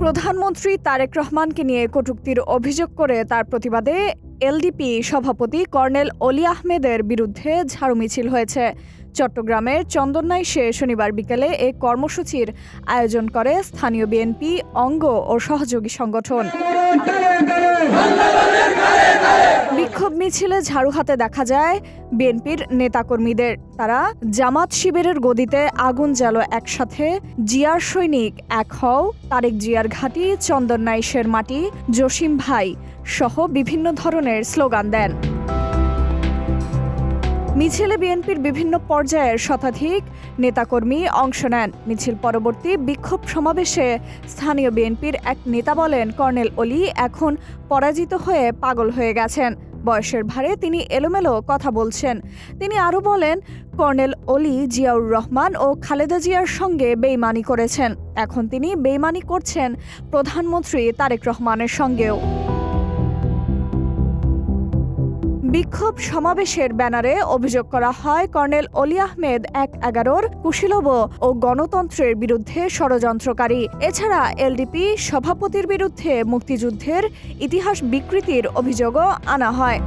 প্রধানমন্ত্রী তারেক রহমানকে নিয়ে কটূক্তির অভিযোগ করে তার প্রতিবাদে এলডিপি সভাপতি কর্নেল অলি আহমেদের বিরুদ্ধে ঝাড়ু মিছিল হয়েছে। চট্টগ্রামের চন্দনাইশে শনিবার বিকেলে এ কর্মসূচির আয়োজন করে স্থানীয় বিএনপি অঙ্গ ও সহযোগী সংগঠন। বিক্ষোভ মিছিলে ঝাড়ু হাতে দেখা যায় বিএনপির নেতাকর্মীদের। তারা জামাত শিবিরের গদিতে আগুন জ্বালো একসাথে, জিয়ার সৈনিক এক হও, তারেক জিয়ার ঘাঁটি, চন্দনাইশের মাটি, জসিম ভাই সহ বিভিন্ন ধরনের স্লোগান দেন। মিছিলে বিএনপির বিভিন্ন পর্যায়ের শতাধিক নেতাকর্মী অংশ নেন। মিছিল পরবর্তী বিক্ষোভ সমাবেশে স্থানীয় বিএনপির এক নেতা বলেন, কর্নেল অলি এখন পরাজিত হয়ে পাগল হয়ে গেছেন। বয়সের ভারে তিনি এলোমেলো কথা বলছেন। তিনি আরও বলেন, কর্নেল অলি জিয়াউর রহমান ও খালেদা জিয়ার সঙ্গে বেইমানি করেছেন। এখন তিনি বেইমানি করছেন প্রধানমন্ত্রী তারেক রহমানের সঙ্গেও। বিক্ষোভ সমাবেশের ব্যানারে অভিযোগ করা হয়, কর্নেল অলি আহমেদ ১/১১ কুশীলব ও গণতন্ত্রের বিরুদ্ধে ষড়যন্ত্রকারী। এছাড়া এলডিপি সভাপতির বিরুদ্ধে মুক্তিযুদ্ধের ইতিহাস বিকৃতির অভিযোগও আনা হয়।